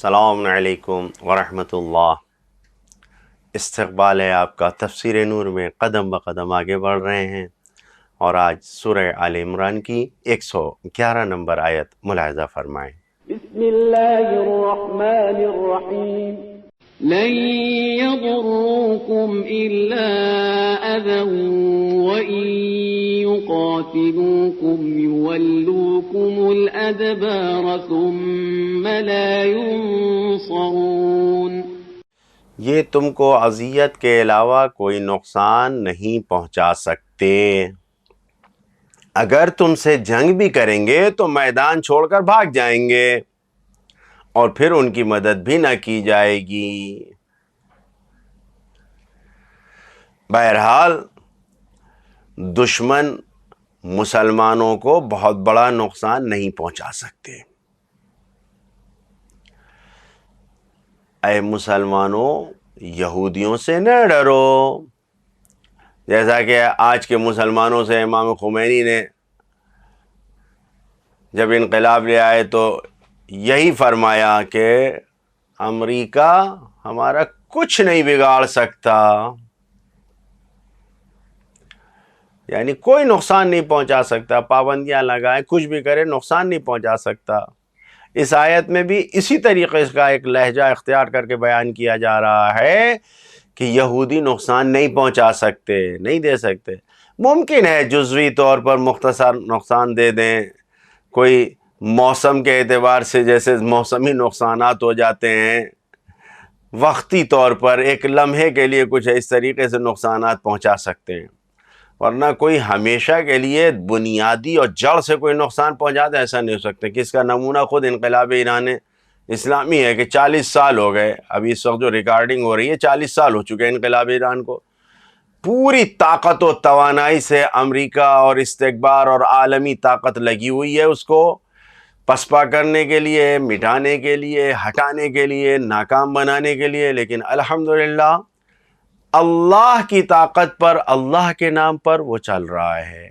السلام علیکم ورحمۃ اللہ۔ استقبال ہے آپ کا تفسیر نور میں، قدم بقدم آگے بڑھ رہے ہیں، اور آج سورہ آل عمران کی 111 نمبر آیت ملاحظہ فرمائیں۔ بسم اللہ الرحمن الرحیم لن يضروكم إلا أذى وإن يقاتلوكم يولوكم الأدبار ثم لا ينصرون۔ یہ تم کو اذیت کے علاوہ کوئی نقصان نہیں پہنچا سکتے۔ اگر تم سے جنگ بھی کریں گے تو میدان چھوڑ کر بھاگ جائیں گے، اور پھر ان کی مدد بھی نہ کی جائے گی۔ بہرحال دشمن مسلمانوں کو بہت بڑا نقصان نہیں پہنچا سکتے۔ اے مسلمانوں، یہودیوں سے نہ ڈرو، جیسا کہ آج کے مسلمانوں سے امام خمینی نے جب انقلاب لے آئے تو یہی فرمایا کہ امریکہ ہمارا کچھ نہیں بگاڑ سکتا، یعنی کوئی نقصان نہیں پہنچا سکتا، پابندیاں لگائے کچھ بھی کرے نقصان نہیں پہنچا سکتا۔ اس آیت میں بھی اسی طریقے کا ایک لہجہ اختیار کر کے بیان کیا جا رہا ہے کہ یہودی نقصان نہیں پہنچا سکتے، نہیں دے سکتے۔ ممکن ہے جزوی طور پر مختصر نقصان دے دیں، کوئی موسم کے اعتبار سے جیسے موسمی نقصانات ہو جاتے ہیں، وقتی طور پر ایک لمحے کے لیے کچھ اس طریقے سے نقصانات پہنچا سکتے ہیں، ورنہ کوئی ہمیشہ کے لیے بنیادی اور جڑ سے کوئی نقصان پہنچاتا ایسا نہیں ہو سکتا۔ کہ اس کا نمونہ خود انقلاب ایران اسلامی ہے کہ 40 سال ہو گئے، ابھی اس وقت جو ریکارڈنگ ہو رہی ہے 40 سال ہو چکے ہیں انقلاب ایران کو۔ پوری طاقت و توانائی سے امریکہ اور استکبار اور عالمی طاقت لگی ہوئی ہے اس کو پسپا کرنے کے لیے، مٹانے کے لیے، ہٹانے کے لیے، ناکام بنانے کے لیے، لیکن الحمدللہ اللہ کی طاقت پر، اللہ کے نام پر وہ چل رہا ہے۔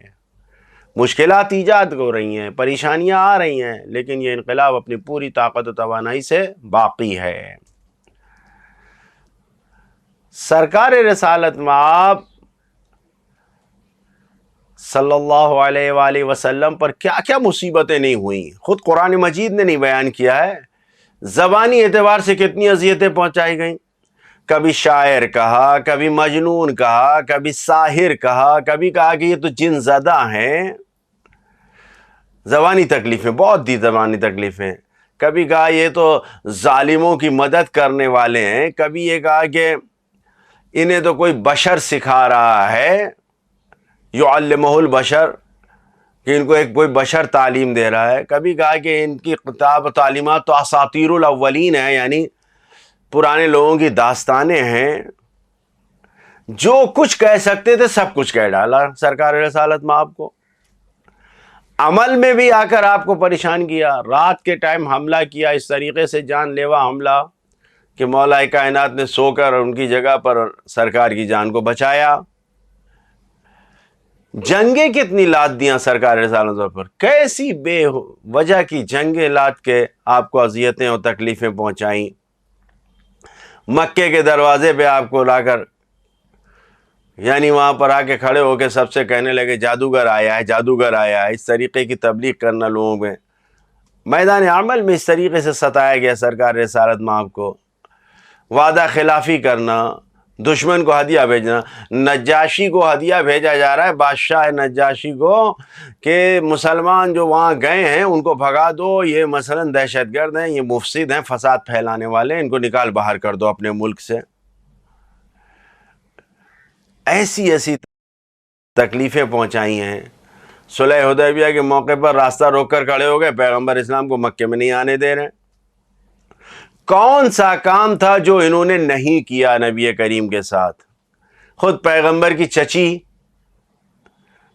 مشکلات ایجاد ہو رہی ہیں، پریشانیاں آ رہی ہیں، لیکن یہ انقلاب اپنی پوری طاقت و توانائی سے باقی ہے۔ سرکار رسالت مآب صلی اللہ علیہ وآلہ وسلم پر کیا کیا مصیبتیں نہیں ہوئیں، خود قرآن مجید نے نہیں بیان کیا ہے۔ زبانی اعتبار سے کتنی اذیتیں پہنچائی گئیں، کبھی شاعر کہا، کبھی مجنون کہا، کبھی ساحر کہا، کبھی کہا کہ یہ تو جن زدہ ہیں۔ زبانی تکلیفیں بہت دی، زبانی تکلیفیں۔ کبھی کہا یہ تو ظالموں کی مدد کرنے والے ہیں، کبھی یہ کہا کہ انہیں تو کوئی بشر سکھا رہا ہے، یعلمہ البشر، کہ ان کو ایک کوئی بشر تعلیم دے رہا ہے۔ کبھی کہا کہ ان کی کتاب و تعلیمات تو اساطیر الاولین ہیں، یعنی پرانے لوگوں کی داستانیں ہیں۔ جو کچھ کہہ سکتے تھے سب کچھ کہہ ڈالا سرکار رسالت مآب کو۔ عمل میں بھی آ کر آپ کو پریشان کیا، رات کے ٹائم حملہ کیا، اس طریقے سے جان لیوا حملہ کہ مولا کائنات نے سو کر ان کی جگہ پر سرکار کی جان کو بچایا۔ جنگیں کتنی لاد دیاں سرکار رسالت پر، کیسی بے وجہ کی جنگیں لاد کے آپ کو اذیتیں اور تکلیفیں پہنچائیں۔ مکے کے دروازے پہ آپ کو لا کر، یعنی وہاں پر آ کے کھڑے ہو کے سب سے کہنے لگے جادوگر آیا ہے، جادوگر آیا ہے، اس طریقے کی تبلیغ کرنا لوگوں میں۔ میدان عمل میں اس طریقے سے ستایا گیا سرکار رسالت مآب کو، وعدہ خلافی کرنا، دشمن کو ہدیہ بھیجنا۔ نجاشی کو ہدیہ بھیجا جا رہا ہے، بادشاہ نجاشی کو، کہ مسلمان جو وہاں گئے ہیں ان کو بھگا دو، یہ مثلاً دہشت گرد ہیں، یہ مفسد ہیں، فساد پھیلانے والے، ان کو نکال باہر کر دو اپنے ملک سے۔ ایسی ایسی تکلیفیں پہنچائی ہیں۔ صلح حدیبیہ کے موقع پر راستہ روک کر کھڑے ہو گئے، پیغمبر اسلام کو مکے میں نہیں آنے دے رہے۔ کون سا کام تھا جو انہوں نے نہیں کیا نبی کریم کے ساتھ؟ خود پیغمبر کی چچی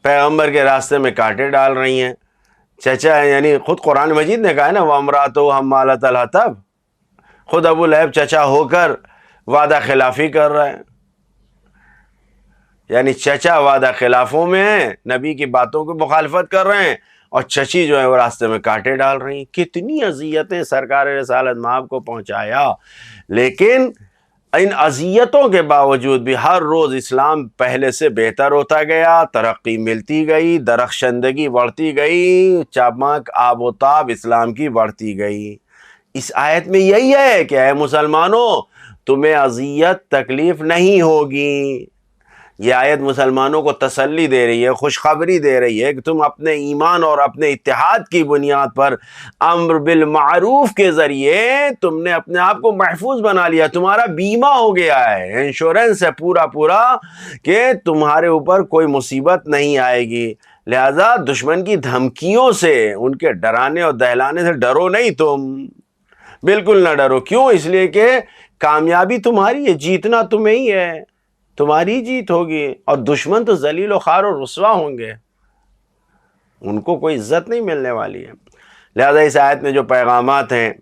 پیغمبر کے راستے میں کانٹے ڈال رہی ہیں، چچا یعنی خود قرآن مجید نے کہا ہے نا وَامْرَأَتُهُ حَمَّالَةَ الْحَطَبِ، خود ابو لہب چچا ہو کر وعدہ خلافی کر رہے ہیں، یعنی چچا وعدہ خلافوں میں ہیں، نبی کی باتوں کو مخالفت کر رہے ہیں، اور چچی جو ہے وہ راستے میں کانٹے ڈال رہی ہیں. کتنی اذیتیں سرکار رسالت مآب کو پہنچایا، لیکن ان اذیتوں کے باوجود بھی ہر روز اسلام پہلے سے بہتر ہوتا گیا، ترقی ملتی گئی، درخشندگی بڑھتی گئی، چمک آب و تاب اسلام کی بڑھتی گئی. اس آیت میں یہی ہے کہ اے مسلمانوں تمہیں اذیت تکلیف نہیں ہوگی. یہ آیت مسلمانوں کو تسلی دے رہی ہے، خوشخبری دے رہی ہے کہ تم اپنے ایمان اور اپنے اتحاد کی بنیاد پر امر بالمعروف کے ذریعے تم نے اپنے آپ کو محفوظ بنا لیا. تمہارا بیمہ ہو گیا ہے، انشورنس ہے پورا کہ تمہارے اوپر کوئی مصیبت نہیں آئے گی. لہذا دشمن کی دھمکیوں سے، ان کے ڈرانے اور دہلانے سے ڈرو نہیں، تم بالکل نہ ڈرو. کیوں؟ اس لیے کہ کامیابی تمہاری ہے، جیتنا تمہیں ہی ہے، تمہاری جیت ہوگی. اور دشمن تو ذلیل و خوار و رسوا ہوں گے، ان کو کوئی عزت نہیں ملنے والی ہے. لہذا اس آیت میں جو پیغامات ہیں،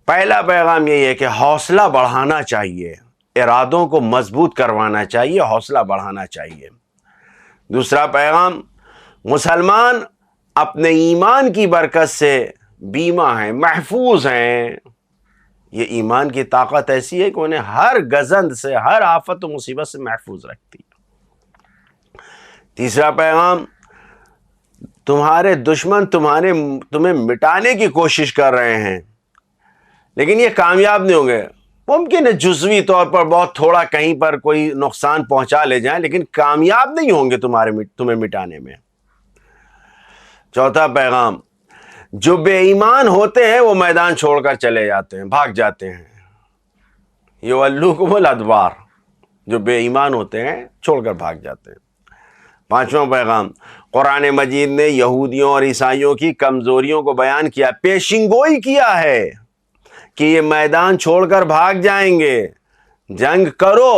پہلا پیغام یہی ہے کہ حوصلہ بڑھانا چاہیے، ارادوں کو مضبوط کروانا چاہیے، حوصلہ بڑھانا چاہیے. دوسرا پیغام، مسلمان اپنے ایمان کی برکت سے بیمہ ہیں، محفوظ ہیں. یہ ایمان کی طاقت ایسی ہے کہ انہیں ہر گزند سے، ہر آفت و مصیبت سے محفوظ رکھتی. تیسرا پیغام، تمہارے دشمن تمہیں مٹانے کی کوشش کر رہے ہیں، لیکن یہ کامیاب نہیں ہوں گے. ممکن ہے جزوی طور پر بہت تھوڑا کہیں پر کوئی نقصان پہنچا لے جائیں، لیکن کامیاب نہیں ہوں گے تمہیں مٹانے میں. چوتھا پیغام، جو بے ایمان ہوتے ہیں وہ میدان چھوڑ کر چلے جاتے ہیں، بھاگ جاتے ہیں. یولوکم الادبار، جو بے ایمان ہوتے ہیں چھوڑ کر بھاگ جاتے ہیں. پانچواں پیغام، قرآن مجید نے یہودیوں اور عیسائیوں کی کمزوریوں کو بیان کیا، پیشن گوئی کیا ہے کہ یہ میدان چھوڑ کر بھاگ جائیں گے. جنگ کرو،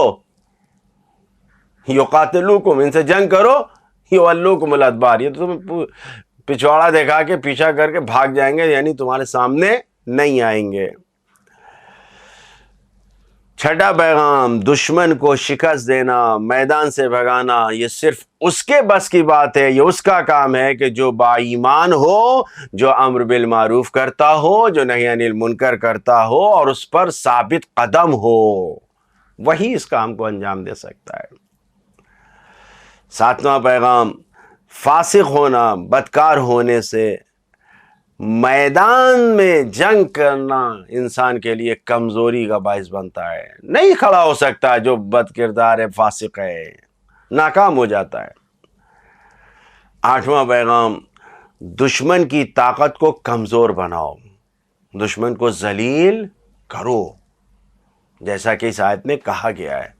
یقاتلوکم، ان سے جنگ کرو، یولوکم الادبار، یہ تو تمہیں پچھواڑا دکھا کے پیچھا کر کے بھاگ جائیں گے، یعنی تمہارے سامنے نہیں آئیں گے. چھٹا پیغام، دشمن کو شکست دینا، میدان سے بھگانا، یہ صرف اس کے بس کی بات ہے، یہ اس کا کام ہے کہ جو با ایمان ہو، جو امر بالمعروف کرتا ہو، جو نہی عن المنکر کرتا ہو اور اس پر ثابت قدم ہو، وہی اس کام کو انجام دے سکتا ہے. ساتواں پیغام، فاسق ہونا، بدکار ہونے سے میدان میں جنگ کرنا انسان کے لیے کمزوری کا باعث بنتا ہے. نہیں کھڑا ہو سکتا جو بد کردار ہے، فاسق ہے، ناکام ہو جاتا ہے. آٹھواں پیغام، دشمن کی طاقت کو کمزور بناؤ، دشمن کو ذلیل کرو، جیسا کہ اس آیت میں کہا گیا ہے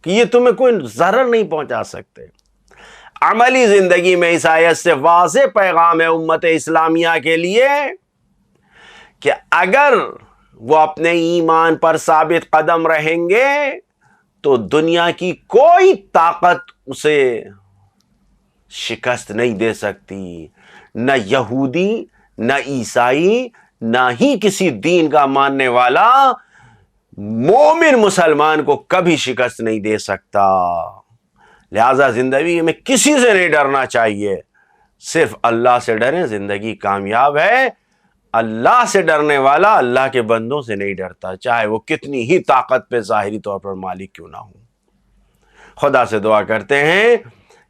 کہ یہ تمہیں کوئی ضرر نہیں پہنچا سکتے. عملی زندگی میں اس آیت سے واضح پیغام ہے امت اسلامیہ کے لیے کہ اگر وہ اپنے ایمان پر ثابت قدم رہیں گے تو دنیا کی کوئی طاقت اسے شکست نہیں دے سکتی. نہ یہودی، نہ عیسائی، نہ ہی کسی دین کا ماننے والا مومن مسلمان کو کبھی شکست نہیں دے سکتا. لہذا زندگی میں کسی سے نہیں ڈرنا چاہیے، صرف اللہ سے ڈریں، زندگی کامیاب ہے. اللہ سے ڈرنے والا اللہ کے بندوں سے نہیں ڈرتا، چاہے وہ کتنی ہی طاقت پہ ظاہری طور پر مالک کیوں نہ ہو. خدا سے دعا کرتے ہیں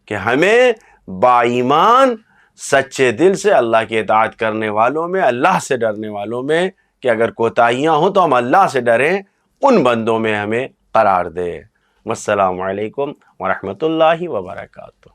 کہ ہمیں با ایمان سچے دل سے اللہ کی اطاعت کرنے والوں میں، اللہ سے ڈرنے والوں میں، کہ اگر کوتاہیاں ہوں تو ہم اللہ سے ڈریں، ان بندوں میں ہمیں قرار دے. والسلام علیکم ورحمۃ اللہ وبرکاتہ.